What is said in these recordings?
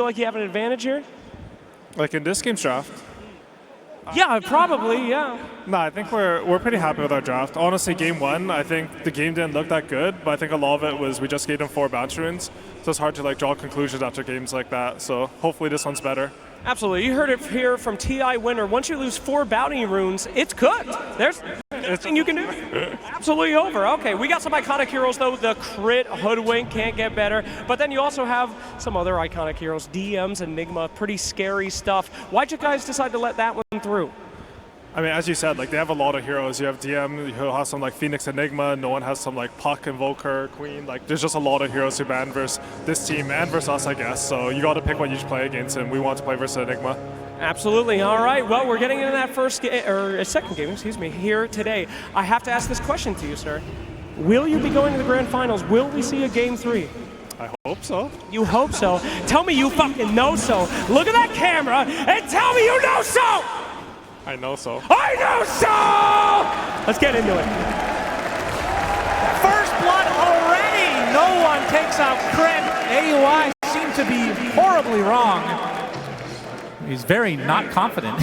feel like you have an advantage here? Like in this game's draft? Yeah, probably, yeah. No, I think we're pretty happy with our draft. Honestly, game one, I think the game didn't look that good, but I think a lot of it was we just gave them 4 bounty runes, so it's hard to like draw conclusions after games like that. So hopefully this one's better. Absolutely. You heard it here from TI Winner. Once you lose 4 bounty runes, it's cooked. There's nothing you can do. Absolutely over. Okay, we got some iconic heroes, though. The crit, Hoodwink, can't get better. But then you also have some other iconic heroes. DMs, Enigma, pretty scary stuff. Why'd you guys decide to let that one through? I mean, as you said, like they have a lot of heroes. You have DM who has some like Phoenix Enigma. No one has some like Puck, Invoker, Queen. Like there's just a lot of heroes who ban versus this team and versus us, I guess. So you got to pick what you play against, and we want to play versus Enigma. Absolutely. All right. Well, we're getting into that second game, excuse me, here today. I have to ask this question to you, sir. Will you be going to the grand finals? Will we see a game 3? I hope so. You hope so. Tell me you fucking know so. Look at that camera and tell me you know so. I know so. I know so! Let's get into it. First blood already! No one takes out crit. AUI seem to be horribly wrong. He's very not confident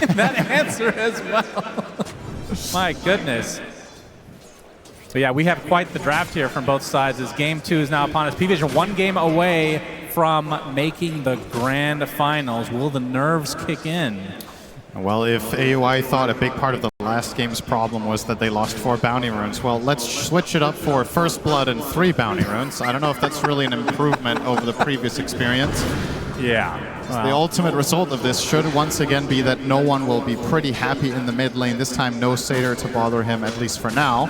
in that answer as well. My goodness. But yeah, we have quite the draft here from both sides as game 2 is now upon us. PVISION 1 game away from making the grand finals. Will the nerves kick in? Well, if AUI thought a big part of the last game's problem was that they lost 4 bounty runes, well, let's switch it up for First Blood and 3 bounty runes. I don't know if that's really an improvement over the previous experience. Yeah. Well, the ultimate result of this should once again be that no one will be pretty happy in the mid lane. This time, no Satyr to bother him, at least for now.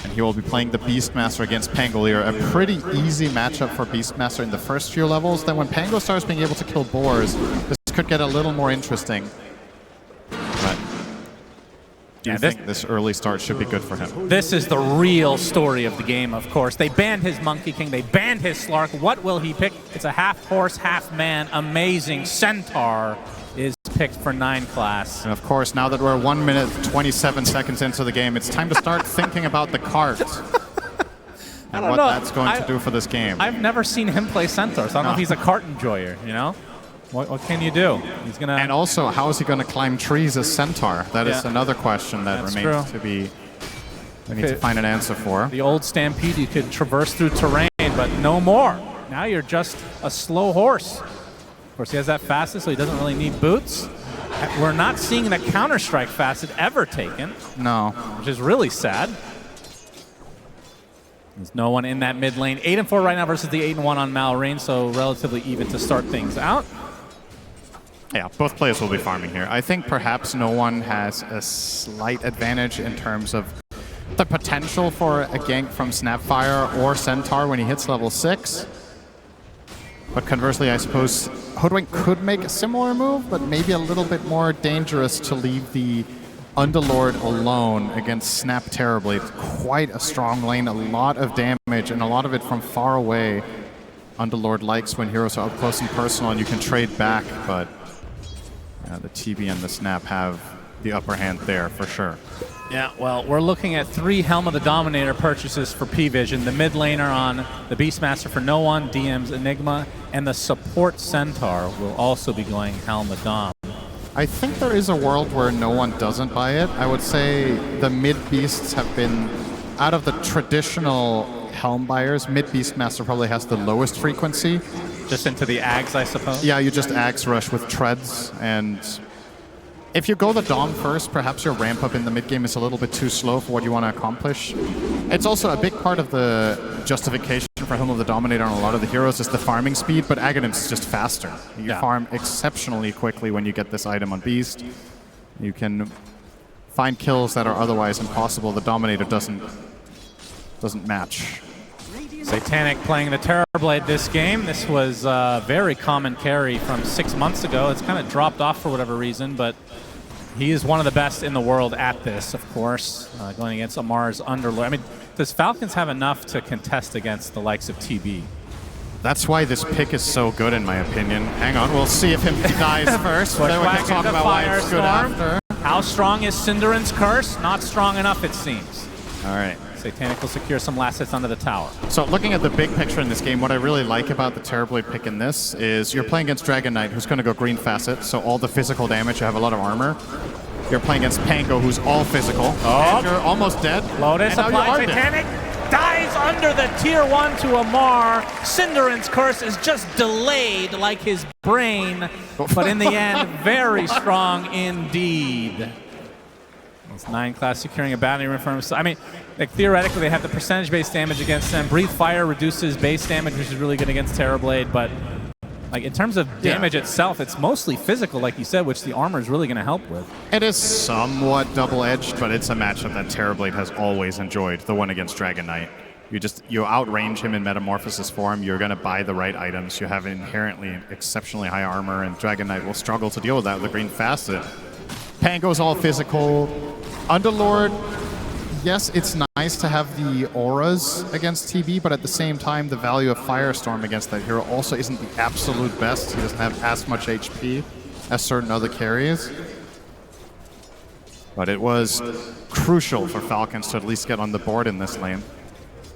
And he will be playing the Beastmaster against Pangolier. A pretty easy matchup for Beastmaster in the first few levels. Then when Pango starts being able to kill boars, this could get a little more interesting. But do you think this early start should be good for him? This is the real story of the game, of course. They banned his Monkey King. They banned his Slark. What will he pick? It's a half horse, half man. Amazing. Centaur is picked for 9 class. And of course, now that we're 1 minute 27 seconds into the game, it's time to start thinking about the cart and what that's going to do for this game. I've never seen him play Centaur, so I don't know if he's a cart enjoyer, you know? What can you do? He's gonna. And also, how is he going to climb trees as Centaur? That is another question that remains to be. We need to find an answer for. The old Stampede, you could traverse through terrain, but no more. Now you're just a slow horse. Of course, he has that facet, so he doesn't really need boots. We're not seeing the Counter-Strike facet ever taken. No. Which is really sad. There's no one in that mid lane. 8-4 right now versus the 8-1 on Malrain, so relatively even to start things out. Yeah, both players will be farming here. I think perhaps no one has a slight advantage in terms of the potential for a gank from Snapfire or Centaur when he hits level 6. But conversely, I suppose Hoodwink could make a similar move, but maybe a little bit more dangerous to leave the Underlord alone against Snap Terribly. It's quite a strong lane, a lot of damage, and a lot of it from far away. Underlord likes when heroes are up close and personal and you can trade back, but the TB and the Snap have the upper hand there for sure. Yeah, well, we're looking at 3 Helm of the Dominator purchases for PVISION. The mid laner on the Beastmaster for no one, DM's Enigma, and the support Centaur will also be going Helm of Dom. I think there is a world where no one doesn't buy it. I would say the mid beasts have been, out of the traditional Helm buyers, mid Beastmaster probably has the lowest frequency. Just into the Ags, I suppose? Yeah, you just Ags rush with treads, and if you go the Dom first, perhaps your ramp up in the mid game is a little bit too slow for what you want to accomplish. It's also a big part of the justification for Helm of the Dominator on a lot of the heroes is the farming speed, but Aghanim's just faster. You farm exceptionally quickly when you get this item on Beast. You can find kills that are otherwise impossible. The Dominator doesn't match. Satanic playing the Terrorblade this game. This was a very common carry from 6 months ago. It's kind of dropped off for whatever reason, but he is one of the best in the world at this, of course, going against Amar's Underlord. I mean, does Falcons have enough to contest against the likes of TB? That's why this pick is so good, in my opinion. Hang on, we'll see if he dies first. Then we can talk about why it's good after. How strong is Cinderan's Curse? Not strong enough, it seems. All right. Satanic will secure some last hits onto the tower. So looking at the big picture in this game, what I really like about the Terrorblade pick in this is you're playing against Dragon Knight, who's going to go green facet, so all the physical damage, you have a lot of armor. You're playing against Pango, who's all physical. And you're almost dead. Lotus applies. Satanic dives under the tier 1 to Amar. Cinderan's curse is just delayed like his brain, but in the end, very strong indeed. It's 9 class securing a bounty room for himself. I mean, like, theoretically, they have the percentage-based damage against them. Breathe Fire reduces base damage, which is really good against Terrorblade, but like, in terms of damage itself, it's mostly physical, like you said, which the armor is really going to help with. It is somewhat double-edged, but it's a matchup that Terrorblade has always enjoyed, the one against Dragon Knight. You outrange him in Metamorphosis form, you're going to buy the right items, you have inherently exceptionally high armor, and Dragon Knight will struggle to deal with that with the green facet. Pango's all physical. Underlord, yes, it's nice to have the auras against TB, but at the same time, the value of Firestorm against that hero also isn't the absolute best. He doesn't have as much HP as certain other carries. But it was crucial for Falcons to at least get on the board in this lane.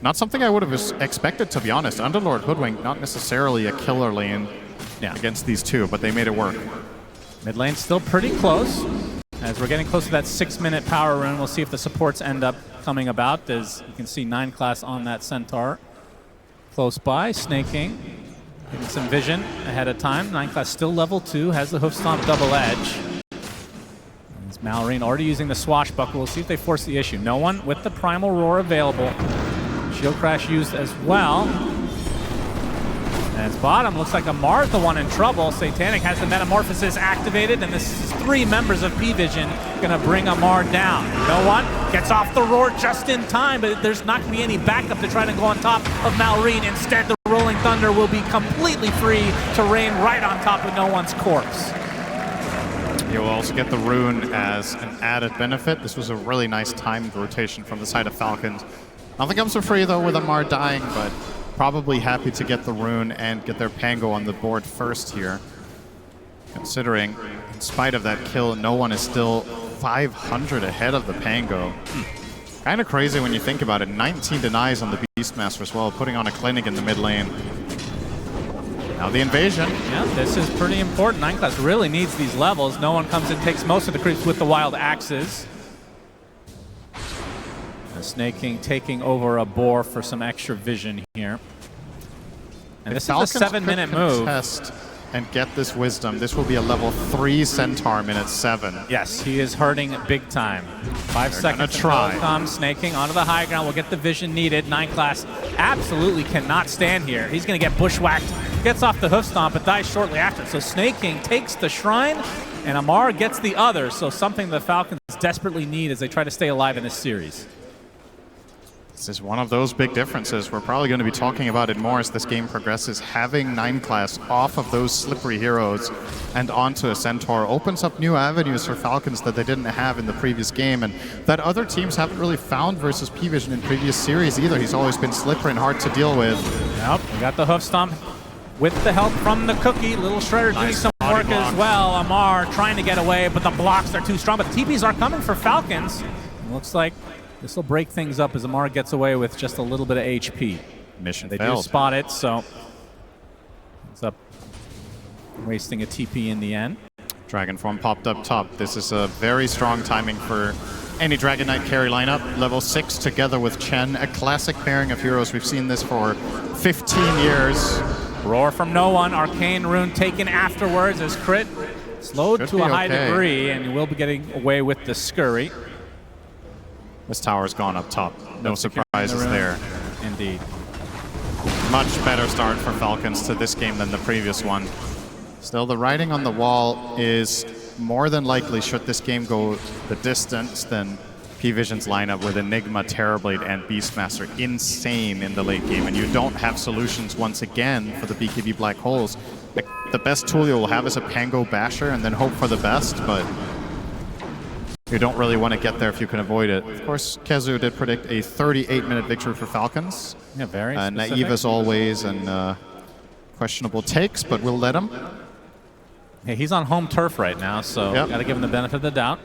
Not something I would have expected, to be honest. Underlord Hoodwink, not necessarily a killer lane against these two, but they made it work. Mid lane's still pretty close. As we're getting close to that 6-minute power rune, we'll see if the supports end up coming about. As you can see, 9 class on that Centaur. Close by, snaking. Getting some vision ahead of time. 9 class still level 2, has the Hoof Stomp double edge. As Malrine already using the Swashbuckle. We'll see if they force the issue. No one with the Primal Roar available. Shield Crash used as well. And it's bottom. Looks like Amar's the one in trouble. Satanic has the Metamorphosis activated, and this is 3 members of PVISION going to bring Amar down. No one gets off the roar just in time, but there's not going to be any backup to try to go on top of Malrine. Instead, the Rolling Thunder will be completely free to rain right on top of no one's corpse. You will also get the rune as an added benefit. This was a really nice timed rotation from the side of Falcons. Nothing comes for free, though, with Amar dying, but probably happy to get the rune and get their Pango on the board first here. Considering, in spite of that kill, no one is still 500 ahead of the Pango. Kind of crazy when you think about it. 19 denies on the Beastmaster as well, putting on a clinic in the mid lane. Now the invasion. Yeah, this is pretty important. 9 class really needs these levels. No one comes and takes most of the creeps with the wild axes. Snake King taking over a boar for some extra vision here. And this is a 7-minute move. Test and get this wisdom. This will be a level 3 Centaur minute 7. Yes, he is hurting big time. 5 seconds to come. Snake King onto the high ground. Will get the vision needed. 9 class absolutely cannot stand here. He's going to get bushwhacked. Gets off the hoof stomp, but dies shortly after. So Snake King takes the shrine, and Amar gets the other. So something the Falcons desperately need as they try to stay alive in this series. This is one of those big differences. We're probably going to be talking about it more as this game progresses. Having 9 class off of those slippery heroes and onto a Centaur opens up new avenues for Falcons that they didn't have in the previous game, and that other teams haven't really found versus PVISION in previous series either. He's always been slippery and hard to deal with. Yep, we got the hoof stomp with the help from the Cookie. Little Shredder doing some work as well. Amar trying to get away, but the blocks are too strong. But the TPs are coming for Falcons. It looks like this will break things up as Amar gets away with just a little bit of HP. Mission They failed. do spot it, so it's up, wasting a TP in the end. Dragon form popped up top. This is a very strong timing for any Dragon Knight carry lineup. Level 6 together with Chen, a classic pairing of heroes. We've seen this for 15 years. Roar from no one. Arcane Rune taken afterwards as crit slowed to a high degree, and you will be getting away with the scurry. This tower's gone up top. No surprises there. Indeed. Much better start for Falcons to this game than the previous one. Still, the writing on the wall is more than likely, should this game go the distance, than PVISION's lineup with Enigma, Terrorblade, and Beastmaster insane in the late game. And you don't have solutions once again for the BKB Black Holes. Like, the best tool you'll have is a Pango Basher and then hope for the best, but you don't really want to get there if you can avoid it. Of course, Kezu did predict a 38-minute victory for Falcons. Yeah, very naive as always, and questionable takes, but we'll let him. Hey, he's on home turf right now, so got to give him the benefit of the doubt.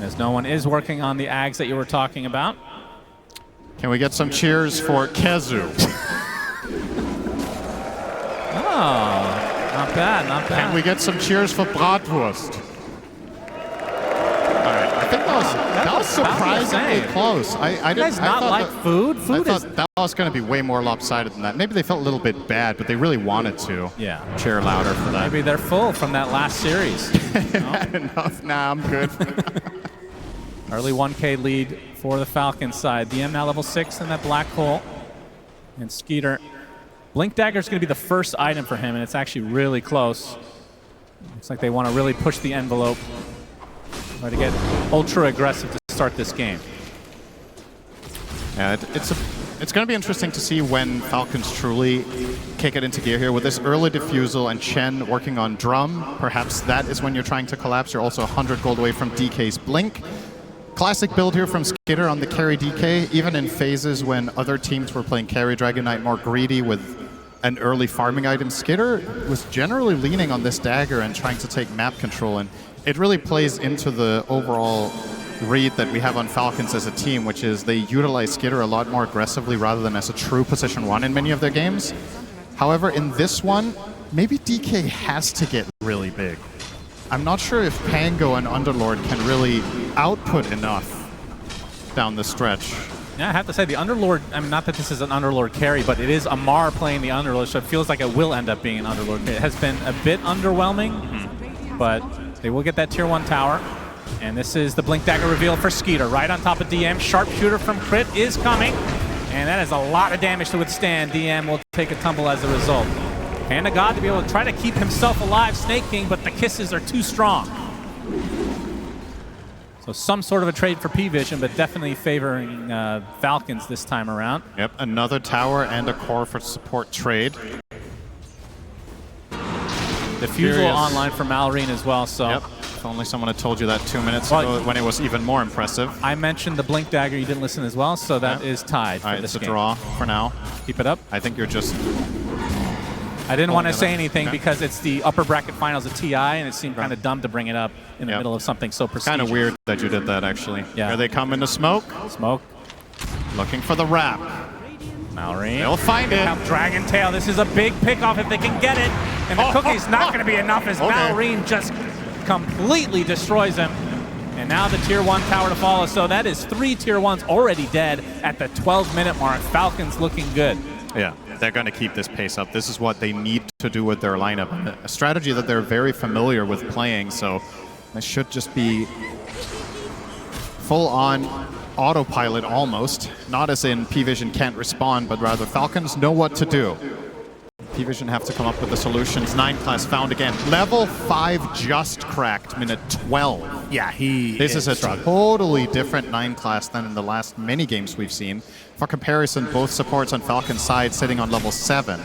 As no one is working on the Ags that you were talking about. Can we get some cheers for Kezu? Oh, not bad, not bad. Can we get some cheers for Bratwurst? All right, I think that was surprisingly close. I You guys not like food? Food I is... thought that was going to be way more lopsided than that. Maybe they felt a little bit bad, but they really wanted to. Yeah. Cheer louder for that. Maybe they're full from that last series. Had enough. Nah, I'm good. Early 1K lead for the Falcons side. DM now level 6 in that black hole. And Skeeter. Blink Dagger is going to be the first item for him, and it's actually really close. Looks like they want to really push the envelope. Try to get ultra aggressive to start this game. Yeah, it's going to be interesting to see when Falcons truly kick it into gear here. With this early defusal and Chen working on drum, perhaps that is when you're trying to collapse. You're also 100 gold away from DK's Blink. Classic build here from Skitter on the carry DK, even in phases when other teams were playing carry Dragon Knight more greedy with an early farming item. Skitter was generally leaning on this dagger and trying to take map control, and it really plays into the overall read that we have on Falcons as a team, which is they utilize Skitter a lot more aggressively rather than as a true position 1 in many of their games. However, in this one, maybe DK has to get really big. I'm not sure if Pango and Underlord can really output enough down the stretch. Yeah, I have to say, the Underlord, I mean, not that this is an Underlord carry, but it is Amar playing the Underlord, so it feels like it will end up being an Underlord. It has been a bit underwhelming, but they will get that tier 1 tower. And this is the Blink Dagger reveal for Skeeter, right on top of DM. Sharpshooter from Crit is coming, and that is a lot of damage to withstand. DM will take a tumble as a result. Hand of God to be able to try to keep himself alive, Snake King, but the kisses are too strong. So some sort of a trade for PVISION, but definitely favoring Falcons this time around. Yep, another tower and a core for support trade. Defusal online for Malrine as well, so... Yep. If only someone had told you that 2 minutes ago when it was even more impressive. I mentioned the Blink Dagger, you didn't listen as well, so that is tied for this it's a game. draw for now. Keep it up. I think you're just... I didn't want to say anything because it's the upper bracket finals of TI, and it seemed kind of dumb to bring it up in the middle of something so prestigious. Kind of weird that you did that, actually. Yeah. Here they come into smoke. Smoke. Looking for the wrap. Malrine. They'll find it. Dragon Tail. This is a big pickoff if they can get it. And the cookie's not going to be enough as Malrine just completely destroys him. And now the tier 1 tower to follow. So that is 3 tier 1s already dead at the 12-minute mark. Falcons looking good. Yeah, they're going to keep this pace up. This is what they need to do with their lineup. A strategy that they're very familiar with playing, so this should just be full-on autopilot almost. Not as in PVISION can't respond, but rather Falcons know what to do. PVISION have to come up with the solutions. 9 class found again. Level 5 just cracked, minute 12. Yeah, This is a totally different 9 class than in the last many games we've seen. For comparison, both supports on Falcon's side sitting on level 7.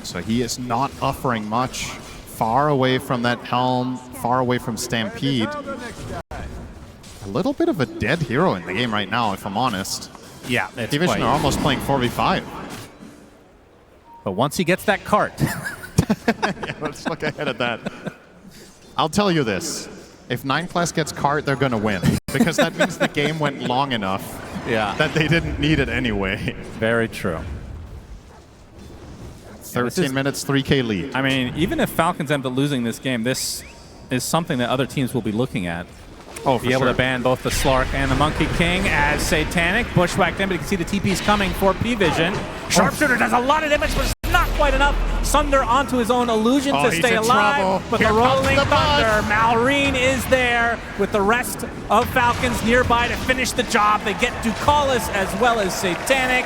So he is not offering much. Far away from that helm, far away from Stampede. A little bit of a dead hero in the game right now, if I'm honest. Yeah, it's PVISION are almost playing 4v5. But once he gets that cart. Yeah, let's look ahead at that. I'll tell you this. If 9 class gets cart, they're going to win. Because that means the game went long enough that they didn't need it anyway. Very true. 13 minutes, 3K lead. I mean, even if Falcons end up losing this game, this is something that other teams will be looking at. Oh, for be able sure. to ban both the Slark and the Monkey King as Satanic. Bushwhacked in, but you can see the TP's coming for PVISION. Sharpshooter does a lot of damage, but it's not quite enough. Sunder onto his own illusion to stay alive. But the Rolling Thunder, Malrine is there with the rest of Falcons nearby to finish the job. They get Ducalis as well as Satanic.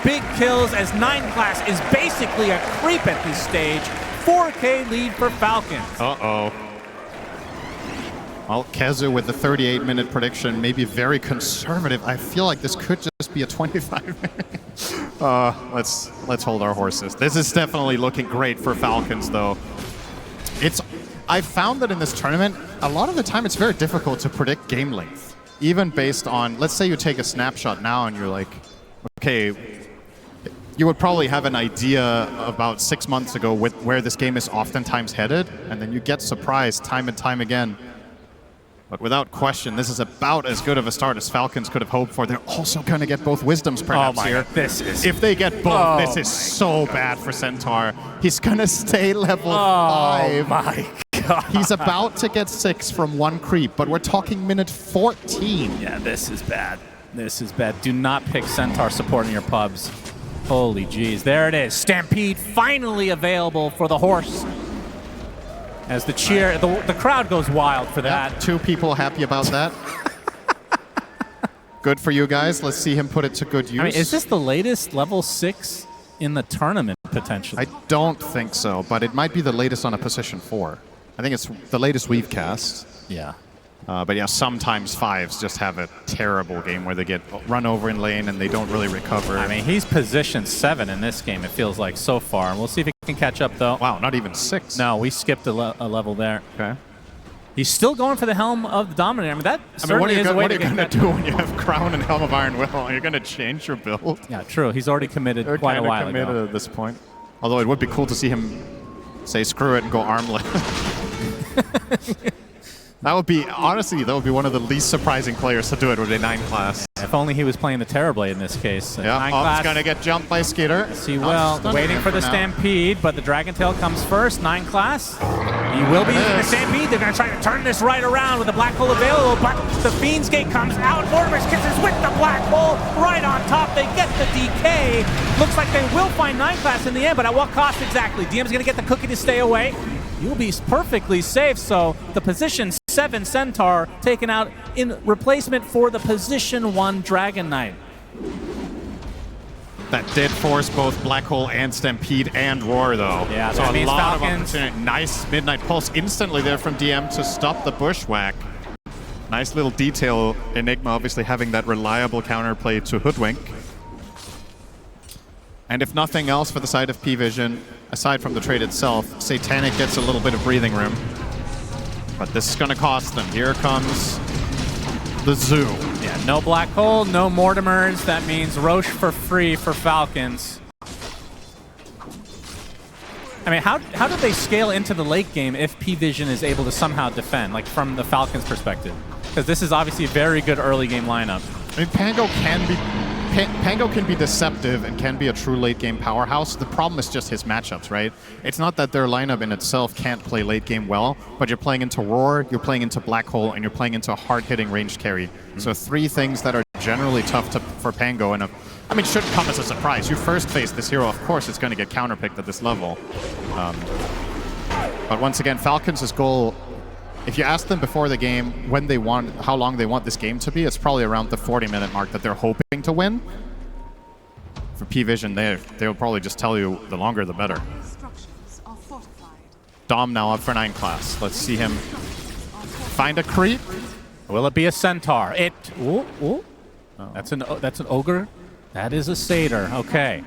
Big kills as 9 class is basically a creep at this stage. 4K lead for Falcons. Uh-oh. Well, Kezu with the 38-minute prediction, maybe very conservative. I feel like this could just be a 25-minute. Let's hold our horses. This is definitely looking great for Falcons, though. I've found that in this tournament, a lot of the time it's very difficult to predict game length. Even based on, let's say you take a snapshot now and you're like, okay, you would probably have an idea about 6 months ago where this game is oftentimes headed, and then you get surprised time and time again. But without question, this is about as good of a start as Falcons could have hoped for. They're also going to get both Wisdoms perhaps here. If they get both, this is so bad for Centaur. He's going to stay level 5. Oh my god. He's about to get 6 from 1 creep, but we're talking minute 14. Yeah, this is bad. This is bad. Do not pick Centaur support in your pubs. Holy jeez. There it is. Stampede finally available for the horse. As the cheer, the crowd goes wild for that. Yeah, 2 people happy about that. Good for you guys. Let's see him put it to good use. I mean, is this the latest level 6 in the tournament, potentially? I don't think so, but it might be the latest on a position 4. I think it's the latest we've cast. Yeah. But yeah, sometimes 5s just have a terrible game where they get run over in lane and they don't really recover. I mean, he's position 7 in this game, it feels like, so far. And we'll see if he can catch up, though. Wow, not even 6. No, we skipped a level there. Okay. He's still going for the Helm of the Dominator. I mean, that certainly what are you is a way to going to do when you have Crown and Helm of Iron Will? You're going to change your build? Yeah, true. He's already committed quite a while ago. At this point. Although it would be cool to see him say screw it and go armlet. That would be, honestly, that would be one of the least surprising players to do it with a 9 class. If only he was playing the Terrorblade in this case. Yeah, 9 class. He's going to get jumped by Skeeter. See, well, waiting for the Stampede, but the Dragon Tail comes first. 9 class. He will be using the Stampede. They're going to try to turn this right around with the Black Hole available, but the Fiend's Gate comes out. Mortimer's Kisses with the Black Hole right on top. They get the DK. Looks like they will find 9 class in the end, but at what cost exactly? DM's going to get the cookie to stay away. You'll be perfectly safe, so the position 7 Centaur taken out in replacement for the position 1 Dragon Knight. That did force both Black Hole and Stampede and Roar, though. Yeah, so that a means lot Falcons. of opportunity. Nice Midnight Pulse instantly there from DM to stop the Bushwhack. Nice little detail. Enigma obviously having that reliable counterplay to Hoodwink. And if nothing else for the side of PVISION, aside from the trade itself, Satanic gets a little bit of breathing room. But this is going to cost them. Here comes the Zoo. Yeah, no Black Hole, no Mortimers. That means Roche for free for Falcons. I mean, how do they scale into the late game if PVISION is able to somehow defend, like from the Falcons' perspective? Because this is obviously a very good early game lineup. I mean, Pango can be deceptive and can be a true late game powerhouse. The problem is just his matchups, right? It's not that their lineup in itself can't play late game well, but you're playing into Roar, you're playing into Black Hole, and you're playing into a hard-hitting ranged carry. So 3 things that are generally tough for Pango, and I mean, shouldn't come as a surprise. You first face this hero, of course it's going to get counterpicked at this level. But once again, Falcons' goal, if you ask them before the game when they want, how long they want this game to be, it's probably around the 40-minute mark that they're hoping to win. For PVISION, they'll probably just tell you the longer the better. Dom now up for 9 class. Let's see him find a creep. Will it be a Centaur? Ooh. Oh. That's an Ogre. That is a Satyr. Okay.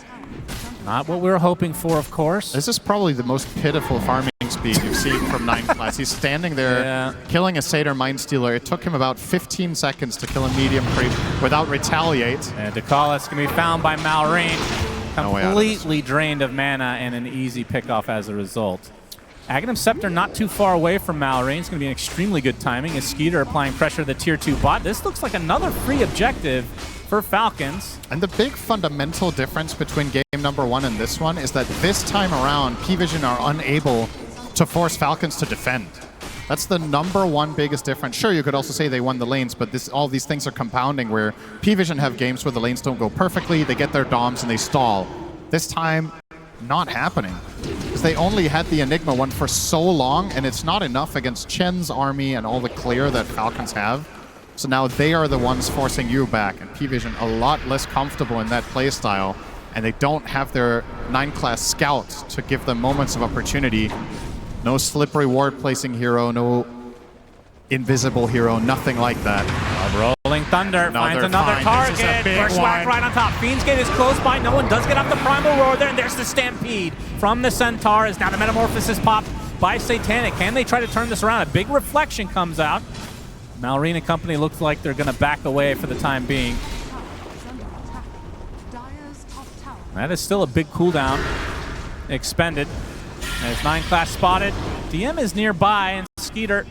Not what we were hoping for, of course. This is probably the most pitiful farming speed you've seen from 9 class. He's standing there killing a Satyr Mindstealer. It took him about 15 seconds to kill a medium creep without retaliate. And Dakalis can be found by Malrine. Completely drained of mana and an easy pickoff as a result. Aghanim Scepter not too far away from Malrine. It's going to be an extremely good timing as Skeeter applying pressure to the tier 2 bot. This looks like another free objective for Falcons. And the big fundamental difference between game number 1 and this one is that this time around, PVISION are unable to force Falcons to defend. That's the number 1 biggest difference. Sure, you could also say they won the lanes, but all these things are compounding where PVISION have games where the lanes don't go perfectly, they get their DOMs and they stall. This time, not happening. Because they only had the Enigma one for so long, and it's not enough against Chen's army and all the clear that Falcons have. So now they are the ones forcing you back, and PVISION a lot less comfortable in that playstyle, and they don't have their 9 class scout to give them moments of opportunity. No slippery ward placing hero, no invisible hero, nothing like that. Rolling Thunder finds another target. Bushwhack right on top. Fiend's Gate is close by. No one does get off the Primal Roar there, and there's the Stampede from the Centaur. Is now the Metamorphosis popped by Satanic. Can they try to turn this around? A big reflection comes out. Malrine and company looks like they're going to back away for the time being. That is still a big cooldown expended. As 9 class spotted. DM is nearby, and Skeeter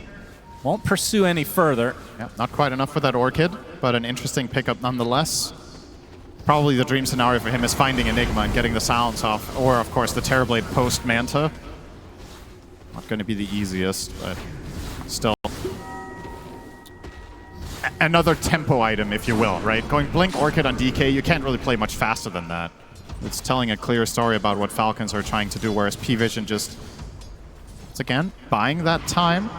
Won't pursue any further. Yeah, not quite enough for that Orchid, but an interesting pickup nonetheless. Probably the dream scenario for him is finding Enigma and getting the silence off, or of course the Terrorblade post Manta. Not going to be the easiest, but still. Another tempo item, if you will, right? Going Blink Orchid on DK, you can't really play much faster than that. It's telling a clear story about what Falcons are trying to do, whereas PVISION just, once again, buying that time.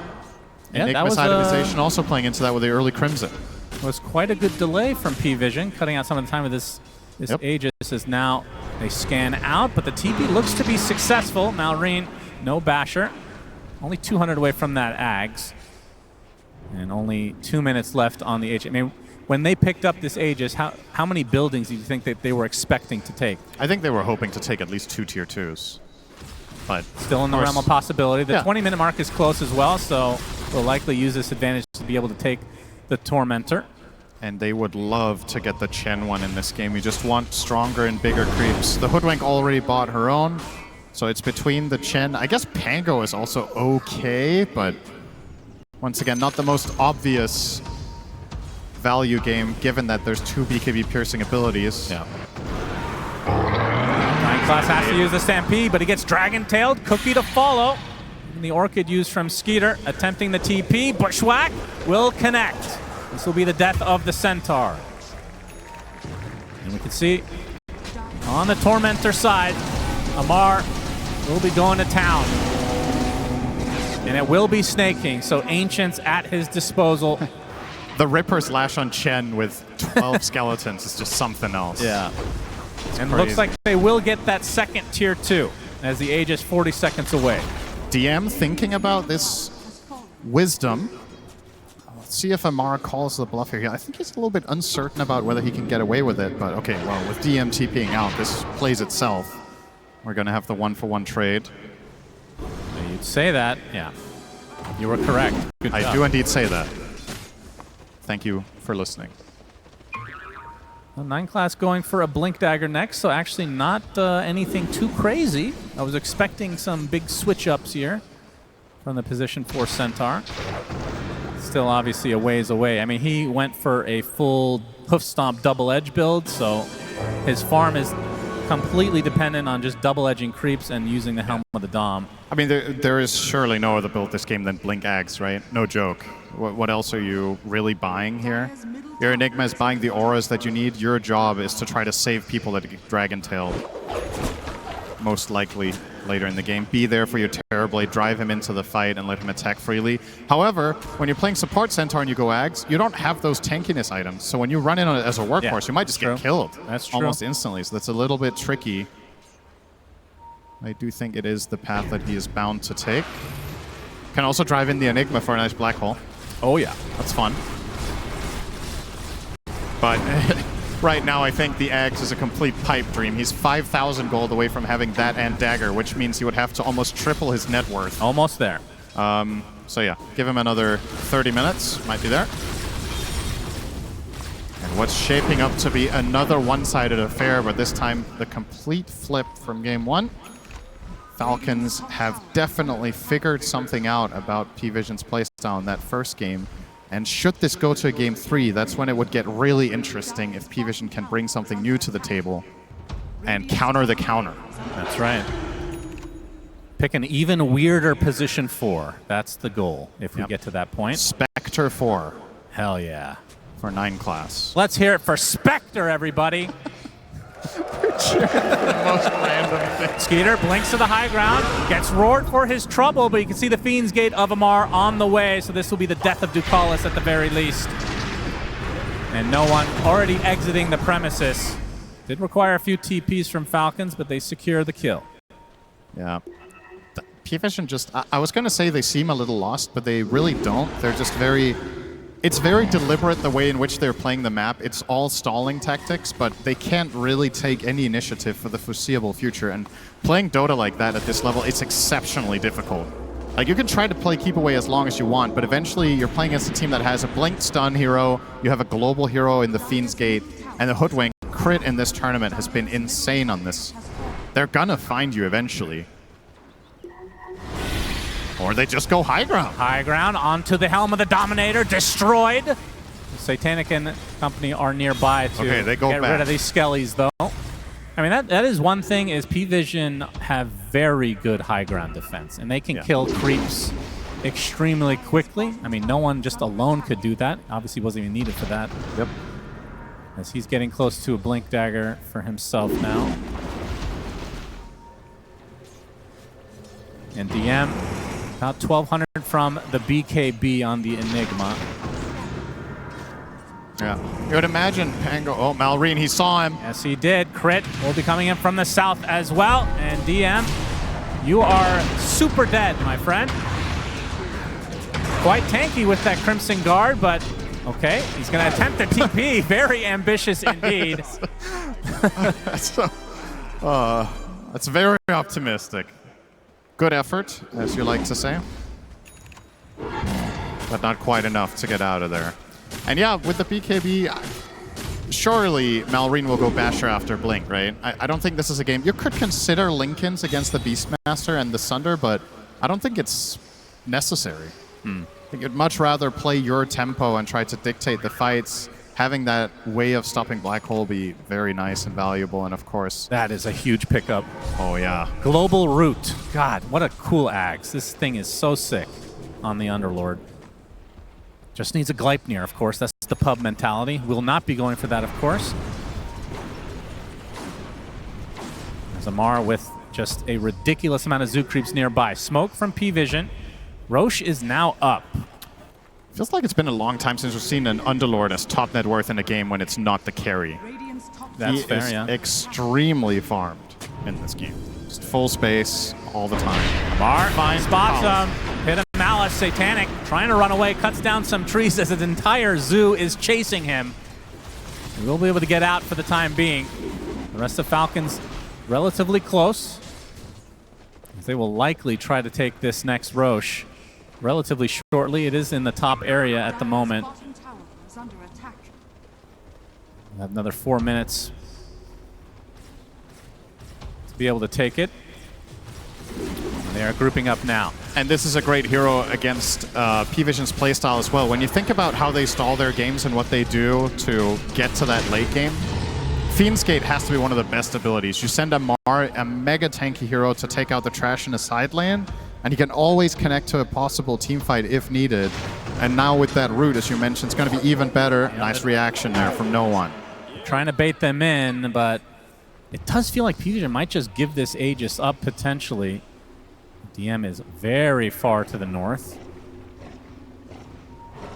Yeah, Enigma's that was Itemization also playing into that with the early Crimson. Was quite a good delay from PVISION, cutting out some of the time of this Yep. Aegis is now they scan out, but the TP looks to be successful. Malrine, no basher. Only 200 away from that Ags. And only 2 minutes left on the Aegis. I mean, when they picked up this Aegis, how many buildings do you think that they were expecting to take? I think they were hoping to take at least 2 tier 2s. But Still in the realm of possibility. The 20-minute mark is close as well, so they'll likely use this advantage to be able to take the Tormentor. And they would love to get the Chen one in this game. You just want stronger and bigger creeps. The Hoodwink already bought her own, so it's between the Chen. I guess Pango is also okay, but once again, not the most obvious value game, given that there's 2 BKB piercing abilities. Yeah. Class has to use the Stampede, but he gets Dragon-tailed. Cookie to follow. And the Orchid used from Skeeter, attempting the TP. Bushwhack will connect. This will be the death of the Centaur. And we can see on the Tormentor side, Amar will be going to town. And it will be snaking, so Ancients at his disposal. The Ripper's Lash on Chen with 12 skeletons is just something else. Yeah. And crazy. looks like they will get that second tier 2 as the Aegis 40 seconds away. DM thinking about this Wisdom. Let's see if Amar calls the bluff here. I think he's a little bit uncertain about whether he can get away with it, but okay, well, with DM TPing out, this plays itself. We're going to have the 1-for-1 trade. You'd say that, yeah. You were correct. Good job. I do indeed say that. Thank you for listening. Well, 9 class going for a Blink Dagger next, so actually not anything too crazy. I was expecting some big switch-ups here from the position 4 Centaur. Still obviously a ways away. I mean, he went for a full Hoof Stomp double edge build, so his farm is completely dependent on just double edging creeps and using the Helm of the Dom. I mean, there is surely no other build this game than Blink Ags, right? No joke. What else are you really buying here? Your Enigma is buying the auras that you need. Your job is to try to save people that get Dragon-tailed. Most likely later in the game. Be there for your Terrorblade, drive him into the fight, and let him attack freely. However, when you're playing Support Centaur and you go Ags, you don't have those tankiness items. So when you run in on it as a workhorse, you might just get killed almost instantly. So that's a little bit tricky. I do think it is the path that he is bound to take. Can also drive in the Enigma for a nice black hole. Oh yeah, that's fun. But right now, I think the Ags is a complete pipe dream. He's 5,000 gold away from having that and Dagger, which means he would have to almost triple his net worth. Almost there. So yeah, give him another 30 minutes. Might be there. And what's shaping up to be another one-sided affair, but this time the complete flip from game 1. Falcons have definitely figured something out about PVISION's playstyle in that first game. And should this go to a game 3, that's when it would get really interesting if PVISION can bring something new to the table and counter the counter. That's right. Pick an even weirder position 4. That's the goal if we get to that point. Spectre 4. Hell yeah. For 9 class. Let's hear it for Spectre, everybody. The most random thing. Skeeter blinks to the high ground, gets roared for his trouble, but you can see the Fiend's Gate of Amar on the way, so this will be the death of Ducalis at the very least. And no one already exiting the premises. Did require a few TPs from Falcons, but they secure the kill. Yeah. PVISION just, I was going to say they seem a little lost, but they really don't. They're just very... It's very deliberate the way in which they're playing the map. It's all stalling tactics, but they can't really take any initiative for the foreseeable future. And playing Dota like that at this level, it's exceptionally difficult. Like, you can try to play keep away as long as you want, but eventually you're playing against a team that has a blinked stun hero, you have a global hero in the Fiend's Gate, and the Hoodwink crit in this tournament has been insane on this. They're gonna find you eventually. Or they just go high ground. High ground onto the helm of the Dominator, destroyed. The Satanic and company are nearby to Okay, they go get back. rid of these skellies, though. I mean, that is one thing, is PVISION have very good high ground defense, and they can kill creeps extremely quickly. I mean, no one just alone could do that. Obviously wasn't even needed for that. Yep. As he's getting close to a Blink Dagger for himself now. And DM, about 1,200 from the BKB on the Enigma. Yeah. You would imagine Pango. Oh, Malrine, he saw him. Yes, he did. Crit will be coming in from the south as well. And DM, you are super dead, my friend. Quite tanky with that Crimson Guard, but okay. He's going to attempt a TP. Very ambitious indeed. That's very optimistic. Good effort, as you like to say. But not quite enough to get out of there. And yeah, with the BKB, surely Malrine will go Basher after Blink, right? I don't think this is a game. You could consider Linken's against the Beastmaster and the Sunder, but I don't think it's necessary. I think you'd much rather play your tempo and try to dictate the fights. Having that way of stopping Black Hole be very nice and valuable, and of course... That is a huge pickup. Oh, yeah. Global Root. God, what a cool axe. This thing is so sick on the Underlord. Just needs a Gleipnir, of course. That's the pub mentality. Will not be going for that, of course. As Amar with just a ridiculous amount of Zoo Creeps nearby. Smoke from PVISION. Roche is now up. Feels like it's been a long time since we've seen an Underlord as top net worth in a game when it's not the carry. That's he fair, is yeah. extremely farmed in this game. Just full space all the time. Amar Fine spots Malice. him. Hit a Malice. Satanic trying to run away. Cuts down some trees as his entire zoo is chasing him. He will be able to get out for the time being. The rest of Falcons relatively close. They will likely try to take this next Roche relatively shortly. It is in the top area at the moment. We have another 4 minutes to be able to take it. They are grouping up now. And this is a great hero against PVISION's playstyle as well. When you think about how they stall their games and what they do to get to that late game, Fiend's Gate has to be one of the best abilities. You send Amar, a mega tanky hero, to take out the trash in a side lane, and he can always connect to a possible team fight if needed. And now with that root, as you mentioned, it's going to be even better. Nice reaction there from no one. Trying to bait them in, but it does feel like PVISION might just give this Aegis up potentially. DM is very far to the north.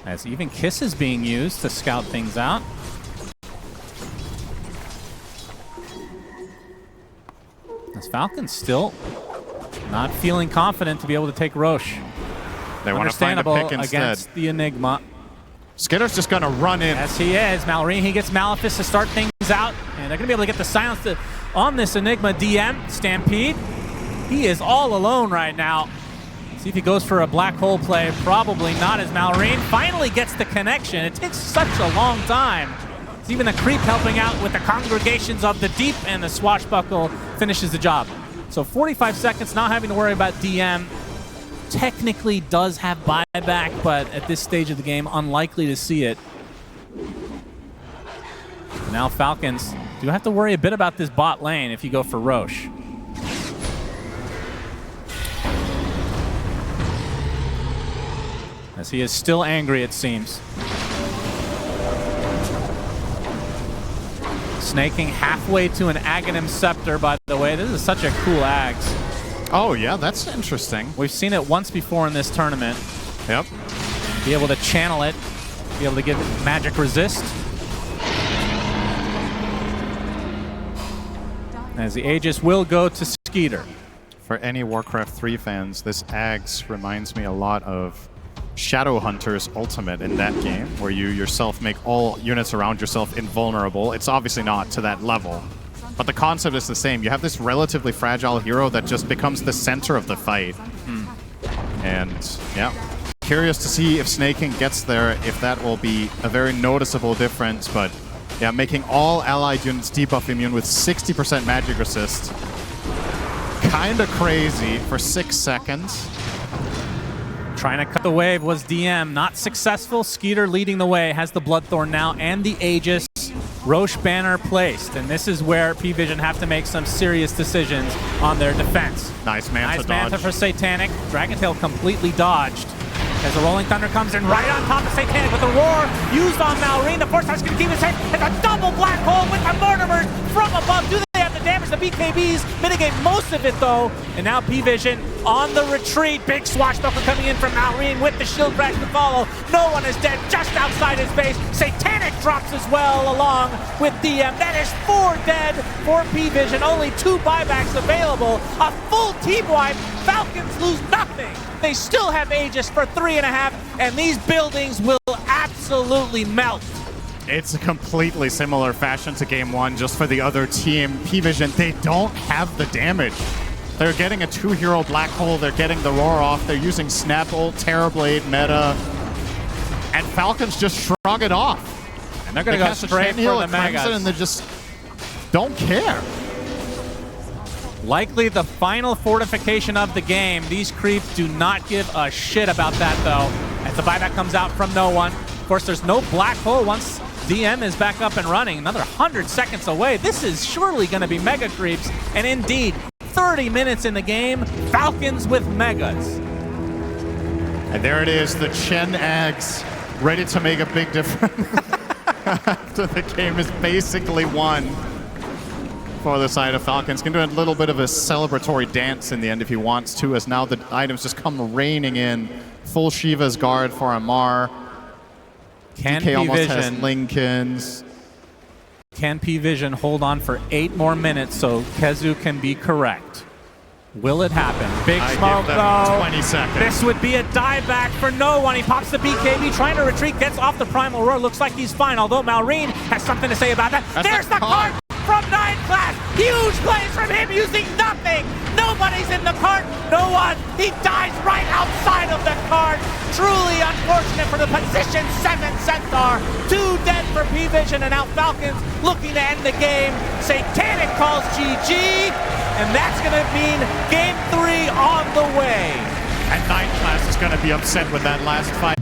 As even Kiss is being used to scout things out. As Falcons still not feeling confident to be able to take Roche. They want to find a pick instead. Against the Enigma. Skitter's just going to run in. Yes, he is. Malrine, he gets Malefice to start things out. And they're going to be able to get the silence on this Enigma DM. Stampede. He is all alone right now. See if he goes for a black hole play. Probably not, as Malrine finally gets the connection. It takes such a long time. It's even a creep helping out with the Congregations of the Deep, and the Swashbuckle finishes the job. So 45 seconds, not having to worry about DM. Technically does have buyback, but at this stage of the game, unlikely to see it. Now Falcons do have to worry a bit about this bot lane if you go for Roche. As he is still angry, it seems. Snaking halfway to an Aghanim Scepter, by the way. This is such a cool axe. Oh, yeah, that's interesting. We've seen it once before in this tournament. Yep. Be able to channel it, be able to give it magic resist. As the Aegis will go to Skeeter. For any Warcraft 3 fans, this axe reminds me a lot of Shadowhunter's ultimate in that game, where you yourself make all units around yourself invulnerable. It's obviously not to that level, but the concept is the same. You have this relatively fragile hero that just becomes the center of the fight. And yeah, curious to see if Snaking gets there, if that will be a very noticeable difference. But yeah, making all allied units debuff immune with 60% magic resist. Kinda crazy for 6 seconds. Trying to cut the wave was DM. Not successful. Skeeter leading the way. Has the Bloodthorn now and the Aegis. Roche banner placed. And this is where PVISION have to make some serious decisions on their defense. Nice Manta Nice dodge. Manta for Satanic. Dragontail completely dodged. As the Rolling Thunder comes in right on top of Satanic with the roar used on Malrine. The Force Star's going to keep it safe. It's a double black hole with the Mortimers from above. Do they have the damage? The BKBs mitigate most of it though. And now PVISION on the retreat. Big Swashbuckler coming in from Malrine with the shield crash to follow. No one is dead just outside his base. Satanic drops as well along with DM. That is 4 dead for PVISION. Only 2 buybacks available. A full team wipe. Falcons lose nothing. They still have Aegis for 3.5, and these buildings will absolutely melt. It's a completely similar fashion to game 1, just for the other team. PVISION, they don't have the damage. They're getting a 2-hero black hole, they're getting the roar off, they're using Snap Ult, Terrorblade meta, and Falcons just shrug it off. And they're going to go straight for the Megas. And they just don't care. Likely the final fortification of the game. These creeps do not give a shit about that though. As the buyback comes out from no one. Of course, there's no black hole once DM is back up and running. Another 100 seconds away. This is surely going to be mega creeps. And indeed, 30 minutes in the game, Falcons with megas. And there it is, the Chen eggs ready to make a big difference after the game is basically won for the side of Falcons. Can do a little bit of a celebratory dance in the end if he wants to, as now the items just come raining in. Full Shiva's guard for Amar. Can DK almost has PVISION Lincolns. Can PVISION hold on for 8 more minutes so Kezu can be correct? Will it happen? Big smoke though. 20 seconds. This would be a dieback for no one. He pops the BKB, trying to retreat, gets off the Primal Roar. Looks like he's fine, although Malrine has something to say about that. There's the cart from 9 class. Huge plays from him using nothing. Nobody's in the cart. No one. He dies right outside of the cart. Truly unfortunate for the position 7 Centaur. 2 dead for PVISION, and now Falcons looking to end the game. Satanic calls GG, and that's going to mean game 3 on the way. And 9 class is going to be upset with that last fight.